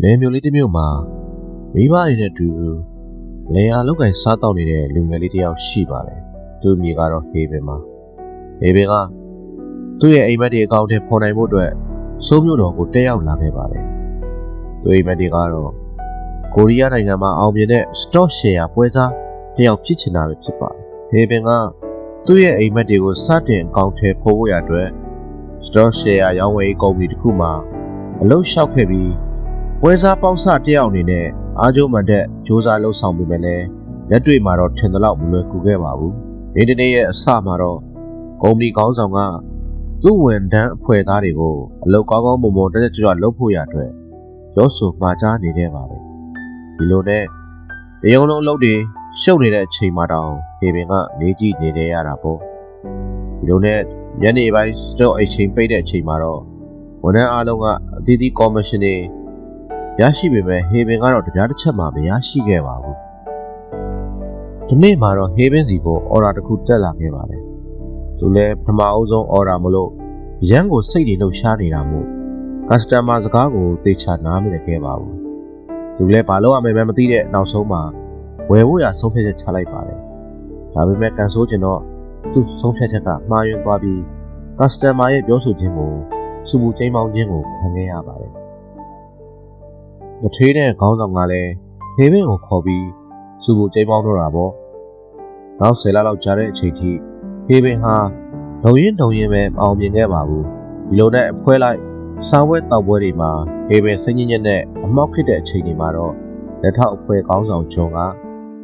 လယ်မျိုးလေးတစ်မျိုးမှာမိဘတွေနဲ့အတူလယ်ယာလောက်ကင်စားတောက်နေတဲ့လူငယ်လေးတစ်ယောက်ရှိပါတယ်။သူ့မြေကတော့ဟေဘင်ပါ။ဟေဘင်ကသူ့ရဲ့အိမ်မက်တွေအကောင့်ထဲပေါ်နိုင်ဖို့အတွက်စိုးမျိုးတော်ကိုတက်ရောက်လာခဲ့ပါတယ်။သူ့အိမ်မက်တွေကတော့ကိုရီးယားနိုင်ငံမှာအောင်မြင်တဲ့ stock share ပွဲစားတစ်ယောက်ဖြစ်ချင်တာပဲဖြစ်ပါတယ်။ဟေဘင်ကသူ့ရဲ့အိမ်မက်တွေကိုစတင်အကောင့်ထဲပေါ်ဖို့ရအတွက် stock share ရောင်းဝယ်ရေးကုမ္ပဏီတစ်ခုမှာအလုပ်လျှောက်ခဲ့ပြီးပွဲစားပေါက်စတယောက်အနေနဲ့အားကျိုးမှန်တဲ့စ조사လှုပ်ဆောင်ပြီးပဲလဲလက်တွေ့မှာတော့ထင်သလောက်မလွယ်ကူခဲ့ပါဘူး။ဒီနေ့ရဲ့အစမှာတော့ကုမ္ပဏီခေါင်းဆောင်ကသူ့ဝန်ထမ်းအဖွဲ့သားတွေကိုအလုပ်ကောင်းကောင်းမွန်မွန်တက်ကြွလုပ်ဖို့ရအတွက်ရောဆိုမှာကြားနေခဲ့ပါတယ်။ဒီလိုနဲ့တရုံလုံးအလုပ်တွေရှုပ်နေတဲ့အချိန်မှာတောင်ပေပင်ကနေကြည့်နေရတာပေါ့။ဒီလိုနဲ့ညနေပိုင်း stock exchange ပိတ်တဲ့အချိန်မှာတော့ဝန်ထမ်းအားလုံးကအသီးသီးကော်မရှင်တွေရရှိပေမဲ့ဟေဘင်ကတော့တရားတစ်ချက်မှမရရှိခဲ့ပါဘူး။ဒီနေ့မှာတော့ဟေဘင်စီကိုအော်ဒါတစ်ခုတက်လာခဲ့ပါတယ်။သူလည်းပထမအဦးဆုံးအော်ဒါမလို့ရန်ကိုစိတ်တွေလှုပ်ရှားနေတာမို့ကစတမာစကားကိုသိချနားမလည်ခဲ့ပါဘူး။သူလည်းဘာလို့အမေမသိတဲ့နောက်ဆုံးမှာဝယ်ဖို့ရဆုံးဖြတ်ချက်ချလိုက်ပါတယ်။ဒါပေမဲ့ကန်ဆိုးကျင်တော့သူ့ဆုံးဖြတ်ချက်ကမှားယွင်းသွားပြီးကစတမာရဲ့ပြောဆိုခြင်းကိုစူပူကျိမ်းပေါင်းခြင်းကိုခံခဲ့ရပါတယ်။မထေးတဲ့ခေါင်းဆောင်ကလည်းဟေဘင်ကိုခေါ်ပြီးစူပူကျိမ်းပေါင်းတော့တာပေါ့။နောက်10လလောက်ကြာတဲ့အချိန်ထိဟေဘင်ဟာဒုံရင်ပဲအောင်မြင်ခဲ့ပါဘူး။ဒီလိုနဲ့အဖွဲလိုက်စားပွဲတောက်ပွဲတွေမှာဟေဘင်စိတ်ညစ်ညစ်နဲ့အမောက်ဖြစ်တဲ့အချိန်တွေမှာတော့လက်ထောက်အဖွဲခေါင်းဆောင်ဂျွန်က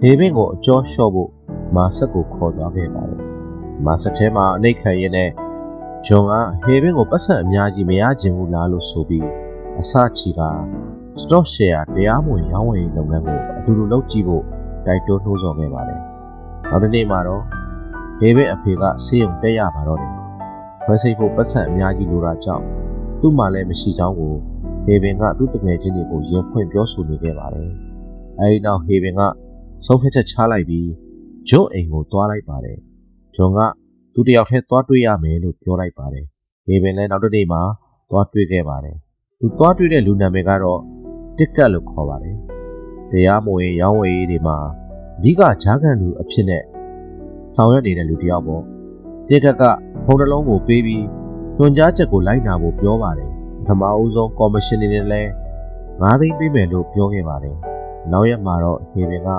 ဟေဘင်ကိုအကျော်လျှော့ဖို့မာဆက်ကိုခေါ်သွားခဲ့ပါတယ်။မာဆက်ထဲမှာအနှိတ်ခံရင်းနဲ့ဂျွန်ကဟေဘင်ကိုပတ်စံအများကြီးမရချင်ဘူးလားလို့ဆိုပြီးအစချီကstock share တရားမဝင်ရောင်းဝယ်ရေးလုပ်ငန်းကိုအတူတူလုပ်ကြည့်ဖို့တိုက်တွန်းနှိုးဆော်ခဲ့ပါတယ်။နောက်တစ်နေ့မှာတော့ဟေဘင်အဖေကဆေးရုံတက်ရပါတော့တယ်။ခွဲစိတ်ဖို့ပတ်စံအများကြီးလိုတာကြောင့်သူ့မှာလည်းမရှိကြောင်းကိုဟေဘင်ကသူ့တငယ်ချင်းတွေကိုရင်ဖွင့်ပြောဆိုနေခဲ့ပါတယ်။အဲဒီနောက်ဟေဘင်ကဆုံးဖြတ်ချက်ချလိုက်ပြီးဂျွန်အိမ်ကိုသွားလိုက်ပါတယ်။ဂျွန်ကသူတယောက်တည်းသွားတွေ့ရမယ်လို့ပြောလိုက်ပါတယ်။ဟေဘင်လည်းနောက်တစ်နေ့မှာသွားတွေ့ခဲ့ပါတယ်။သူသွားတွေ့တဲ့လူနာမည်ကတော့တစ်ကတ်လို့ခေါ်ပါတယ်။တရားမဝင်ရောင်းဝယ်ရေးတွေမှာအဓိကဂျားကန်လူအဖြစ်နဲ့ဆောင်ရွက်နေတဲ့လူတစ်ယောက်ပေါ့။တစ်ကတ်ကဖုန်းတစ်လုံးကိုပေးပြီးညွှန်ကြားချက်ကိုလိုက်နာဖို့ပြောပါတယ်။ပထမအဦးဆုံးကော်မရှင်တွေနဲ့လည်း9သိန်းပေးမယ်လို့ပြောခဲ့ပါတယ်။နောက်ရက်မှာတော့ဟေဘင်က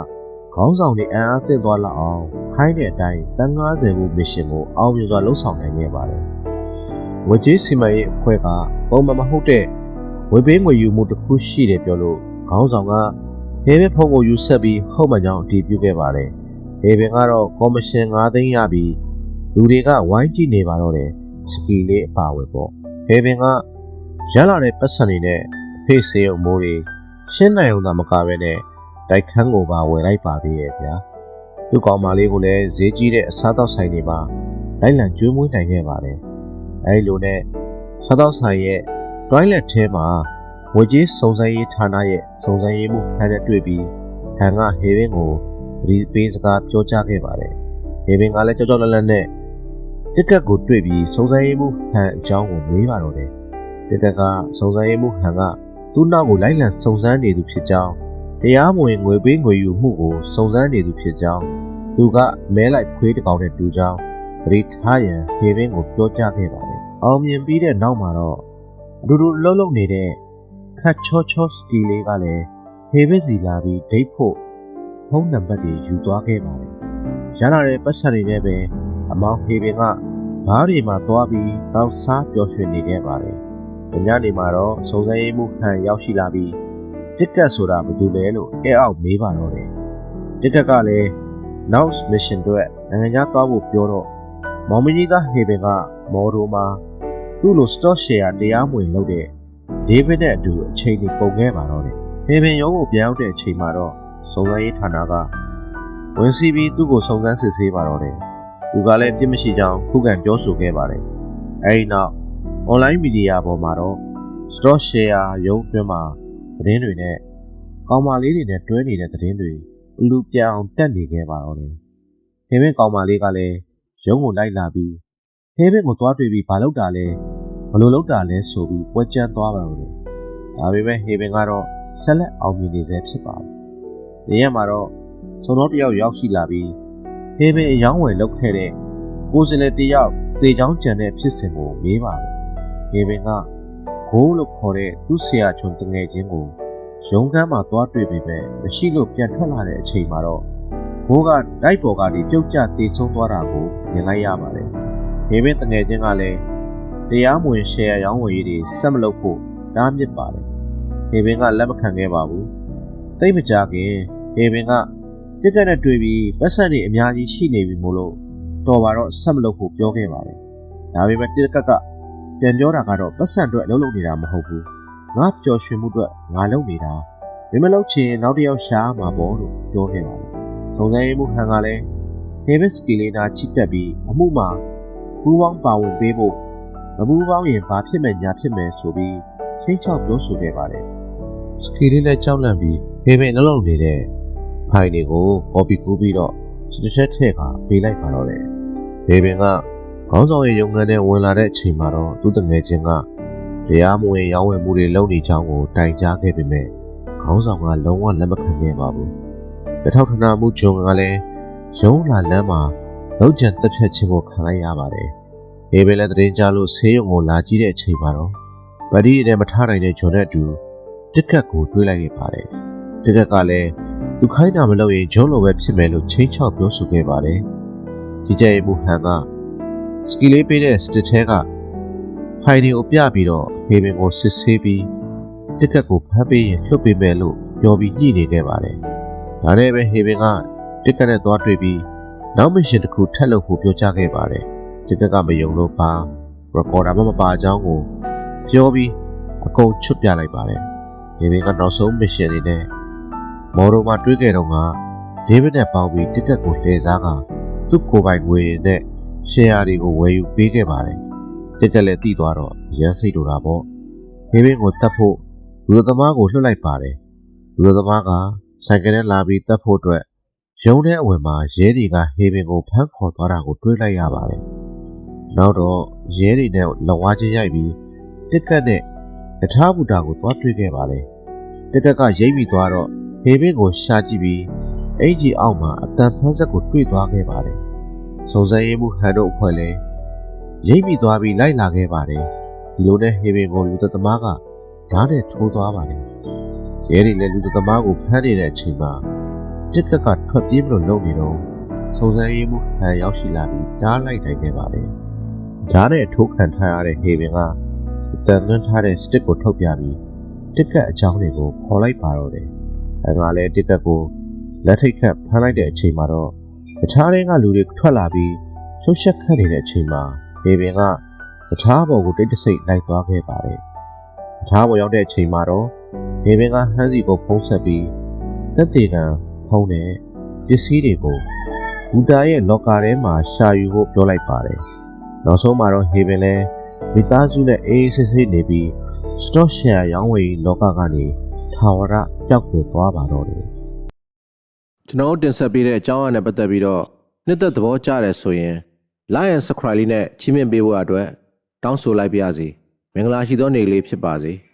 ခေါင်းဆောင်တွေအံ့အားသင့်သွားလောက်အောင်ခိုင်းတဲ့အတိုင်းတန်း90ဘူးမစ်ရှင်ကိုအောင်မြင်စွာလှုပ်ဆောင်နိုင်ခဲ့ပါတယ်။ငွေကြေးစီမံရေးအဖွဲ့ကပုံမှန်မဟုတ်တဲ့ဝေပေးငွေယူမှုတစ်ခုရှိတယ်ပြောလို့ခေါင်းဆောင်ကဟေဘင်ဖုန်းကိုယူဆက်ပြီးဟုတ်မှန်ကြောင်းအတည်ပြုခဲ့ပါတယ်။ဟေဘင်ကတော့ကော်မရှင်9သိန်းရပြီးလူတွေကဝိုင်းကြည့်နေပါတော့တယ်စကီလေးအပါဝယ်ပေါ့။ဟေဘင်ကရလာတဲ့ပတ်စံတွေနဲ့အဖေဆေးရုံမိုးတွေရှင်းနိုင်အောင်သာမကပဲနဲ့တိုက်ခန်းကိုပါဝယ်လိုက်ပါသေးရဲ့ဗျာ။သူ့ကောင်မလေးကိုလည်းဈေးကြီးတဲ့အစားတောက်ဆိုင်တွေမှာလိုက်လံကျွေးမွေးနိုင်ခဲ့ပါတယ်။အဲဒီလိုနဲ့စားတောက်ဆိုင်ရဲ့toilet ထဲမှာငွေကြေးစုံစမ်းရေးဌာနရဲ့စုံစမ်းရေးမှုဟန်နဲ့တွေ့ပြီးဟန်ကဟေဘင်ကိုဒီပေးစကားပြောကြားခဲ့ပါတယ်။ဟေဘင်ကလည်းကြောက်လန့်နဲ့တစ်ကတ်ကိုတွေ့ပြီးစုံစမ်းရေးမှုဟန်အကြောင်းကိုမေးပါတော့တယ်။တစ်ကတ်ကစုံစမ်းရေးမှုဟန်ကသူ့နောက်ကိုလိုက်လံစုံစမ်းနေသူဖြစ်ကြောင်းတရားမဝင်ငွေပေးငွေယူမှုကိုစုံစမ်းနေသူဖြစ်ကြောင်းသူကမဲလိုက်ခွေးတစ်ကောင်နဲ့တူကြောင်းပရိထားရန်ဟေဘင်ကိုပြောကြားခဲ့ပါတယ်။အောင်မြင်ပြီးတဲ့နောက်မှာတော့အတူတူလှုပ်နေတဲ့ခတ်ချောစကီလေးကလည်းဟေဘင်စီလာပြီးဒိတ်ဖို့ဖုန်းနံပါတ်တွေယူသွားခဲ့ပါတယ်။ရလာတဲ့ပတ်စံတွေနဲ့ပဲအမောင်ဟေဘင်ကဘားတွေမှာသွားပြီးတောက်စားပျော်ရွှင်နေခဲ့ပါတယ်။ညနေမှာတော့စုံစမ်းရေးမှုဟန်ရောက်ရှိလာပြီးတစ်ကတ်ဆိုတာဘာလို့လဲလို့အဲအောက်မေးပါတော့တယ်။တစ်ကတ်ကလည်း Now Mission အတွက်နိုင်ငံခြားသွားဖို့ပြောတော့မောင်မကြီးသားဟေဘင်ကမော်ဒိုမှာသူ့လို stock share တရားမဝင်လုပ်တဲ့ဒေးဗစ်နဲ့အတူအချိန်ကြီးပုံခဲ့ပါတော့တယ်။ဟေဘင်ရုံးကိုပြန်ရောက်တဲ့အချိန်မှာတော့စုံစမ်းရေးဌာနကဝင်စီပြီးသူ့ကိုစုံစမ်းစစ်ဆေးပါတော့တယ်။သူကလည်းပြစ်မရှိကြောင်းခုခံပြောဆိုခဲ့ပါတယ်။အဲဒီနောက် online media ပေါ်မှာတော့ stock share ရုံးအတွင်းမှာသတင်းတွေနဲ့ကောင်မလေးတွေနဲ့တွဲနေတဲ့သတင်းတွေလူပြောင်တက်နေခဲ့ပါတော့တယ်။ဟေဘင်ကောင်မလေးကလည်းရုံးကိုလိုက်လာပြီးဟေဘင်ကိုသွားတွေ့ပြီးဘာလုပ်တာလဲဘလို့လုပ်တာလဲဆိုပြီးပွဲကျန်းသွားပါတော့တယ်။ဒါပေမဲ့ဟေဘင်ကတော့ ဆက်လက်အောင်မြင်နေစေဖြစ်ပါတယ်။ဒီရက်မှာတော့စုံတော်တယောက်ရောက်ရှိလာပြီးဟေဘင်အယောင်းဝယ်လုပ်ခဲ့တဲ့ကိုယ်စလဲတယောက်တေချောင်းကြံတဲ့ဖြစ်စဉ်ကိုမေးပါတယ်။ဟေဘင်ကဂိုးလို့ခေါ်တဲ့သူ့ဆရာချွန်တငယ်ချင်းကိုရုံးခန်းမှာသွားတွေ့ပေမဲ့မရှိလို့ပြန်ထွက်လာတဲ့အချိန်မှာတော့ဘိုးကတိုက်ပေါ်ကနေပြုတ်ကျသေဆုံးသွားတာကိုမြင်လိုက်ရပါတယ်။ဟေဘင်တငယ်ချင်းကလည်းတရားမဝင်ရှယ်ယာရောင်းဝယ်ရေးတွေဆက်မလုပ်ဖို့တားမြစ်ပါတယ်။ဟေဘင်ကလက်မခံခဲ့ပါဘူး။တိတ်မကြခင်ဟေဘင်ကတစ်ကက်နဲ့တွေ့ပြီးပတ်စံတွေအများကြီးရှိနေပြီမို့လို့တော်ပါတော့ဆက်မလုပ်ဖို့ပြောခဲ့ပါတယ်။ဒါပေမဲ့တစ်ကက်ကပြန်ပြောတာကတော့ပတ်စံအတွက်အလုပ်လုပ်နေတာမဟုတ်ဘူး။ငါပျော်ရွှင်မှုအတွက်ငါလုပ်နေတာမလုပ်ချင်နောက်တစ်ယောက်ရှာမှာပေါ့လို့ပြောခဲ့ပါတယ်။စုံစမ်းရေးမှူးဟန်ကလည်းဟေဘစ်စကီလေးနာချိတက်ပြီးအမှုမှာပူးပေါင်းပါဝင်ပေးဖို့မပူးပေါင်းရင်ဘာဖြစ်မယ်ညာဖြစ်မယ်ဆိုပြီးချိန်ချောက်ပြောဆိုခဲ့ပါတယ်။စကီလေးလည်းကြောက်လန့်ပြီးဟေဘင်လုပ်နေတဲ့ဖိုင်တွေကိုကော်ပီကူးပြီးတော့စစ်ချက်ထည့်ကပေးလိုက်ပါတော့တယ်။ဟေဘင်ကခေါင်းဆောင်ရဲ့ရုံငန်းထဲဝင်လာတဲ့အချိန်မှာတော့သူ့တငယ်ချင်းကတရားမဝင်ရောင်းဝယ်မှုတွေလုပ်နေကြောင်းကိုတိုင်ကြားခဲ့ပေမဲ့ခေါင်းဆောင်ကလုံးဝလက်မခံခဲ့ပါဘူး။လက်ထောက်ထနာမှုဂျုံကလည်းရုံးလာလမ်းမှာလောက်ကျန်တက်ဖြတ်ခြင်းကိုခံလိုက်ရပါတယ်။ဟေဘင်လည်းတရင်ကြလို့ဆေးရုံကိုလာကြည့်တဲ့အချိန်မှာတော့ဗဒီနဲ့မထားနိုင်တဲ့ဂျွန်နဲ့အတူတစ်ကက်ကိုတွေးလိုက်ခဲ့ပါတယ်။တစ်ကက်ကလည်းသူခိုင်းတာမလုပ်ရင်ဂျုံလိုပဲဖြစ်မယ်လို့ချိန်ချောက်ပြောဆိုခဲ့ပါတယ်။ကြီးကြပ်ရေးမှူးဟန်ကစကီလေးပေးတဲ့စတစ်ထဲကဖိုင်တွေကိုပြပြီးတော့ဟေဘင်ကိုစစ်ဆေးပြီးတစ်ကက်ကိုဖမ်းပေးရင်လွှတ်ပေးမယ်လို့ပြောပြီးညှိနေခဲ့ပါတယ်။ဒါနဲ့ပဲဟေဘင်ကတစ်ကက်နဲ့သွားတွေ့ပြီးနောက်မရှင်တစ်ခုထပ်လုပ်ဖို့ပြောကြားခဲ့ပါတယ်။တစ်ကက်ကမယုံလို့ပါရကော်ဒါမပါကြောင်းကိုပြောပြီးအကုန်ချွတ်ပြလိုက်ပါတယ်။ဟေဘင်ကနောက်ဆုံးမရှင်နေနဲ့မော်ရိုမှာတွေးခဲ့တော့ကဒေးဗစ်နဲ့ပေါင်းပြီးတစ်ကက်ကိုလှည့်စားကသူ့ကိုယ်ပိုင်ငွေနဲ့ရှယ်ယာတွေကိုဝယ်ယူပေးခဲ့ပါတယ်။တစ်ကက်လည်းတီးသွားတော့ရမ်းစိတ်တူတာပေါ့။ဟေဘင်ကိုတတ်ဖို့လူသမားကိုလွှတ်လိုက်ပါတယ်။လူသမားကဆိုင်ကယ်နဲ့လာပြီးတတ်ဖို့အတွက်ရုံးထဲအဝင်မှာရဲတွေကဟေဘင်ကိုဖမ်းခေါ်သွားတာကိုတွေးလိုက်ရပါတယ်။နောက်တော့ရဲတွေနဲ့လက်ဝါးချင်းရိုက်ပြီးတစ်ကက်နဲ့တထားဘူတာကိုသွားတွေ့ခဲ့ပါတယ်။တစ်ကက်ကရိပ်မိသွားတော့ဟေဘင်ကိုရှာကြည့်ပြီးအင်ဂျီအောက်မှာအတန်ဖန်းဆက်ကိုတွေ့သွားခဲ့ပါတယ်။စုံစမ်းရေးမှူးဟန်တို့အဖွဲ့လည်းရိပ်မိသွားပြီးလိုက်လာခဲ့ပါတယ်။ဒီလိုနဲ့ဟေဘင်ကိုလူသမားကဓာတ်နဲ့ထိုးသွားပါတယ်။ရဲတွေလည်းလူသမားကိုဖမ်းနေတဲ့အချိန်မှာတစ်ကက်ကထွက်ပြေးမလို့လုပ်နေတော့စုံစမ်းရေးမှူးဟန်ရောက်ရှိလာပြီးဓာတ်လိုက်နိုင်ခဲ့ပါတယ်။ဓာတ်နဲ့ထိုးခံထားရတဲ့ဟေဘင်ကအတန်သွင်းထားတဲ့စတစ်ကိုထုတ်ပြပြီးတစ်ကက်အကြောင်းတွေကိုခေါ်လိုက်ပါတော့တယ်။အဲဒါလည်းတစ်ကက်ကိုလက်ထိတ်ခတ်ဖမ်းလိုက်တဲ့အချိန်မှာတော့တခြားတွေကလူတွေထွက်လာပြီးရှုပ်ရှက်ခတ်နေတဲ့အချိန်မှာဟေဘင်ကတခြားဘော်ကိုတိတ်တဆိတ်လိုက်သွားခဲ့ပါတယ်။တခြားဘော်ရောက်တဲ့အချိန်မှာတော့ဟေဘင်ကဟန်းစီကိုဖုံးဆက်ပြီးတက်တေကံဖုံးတဲ့ပစ္စည်းတွေကိုဘူတာရဲ့လော်ကာထဲမှာရှာယူဖို့ပြောလိုက်ပါတယ်။နောက်ဆုံးမှာတော့ဟေဘင်လည်းမိသားစုနဲ့အေးဆေးဆေးနေပြီးစတော့ရှယ်ယာရောင်းဝယ်လောကကနေထာဝရပျောက်ကွယ်သွားပါတော့တယ်။ကျွန်တော်တင်ဆက်ပေးတဲ့အကြောင်းအရာနဲ့ပတ်သက်ပြီးတော့နှစ်သက်သဘောကျတယ်ဆိုရင် like and subscribe လေးနဲ့ချီးမြှင့်ပေးဖို့အတွက်တောင်းဆိုလိုက်ပါရစေ။မင်္ဂလာရှိသောနေ့လေးဖြစ်ပါစေ။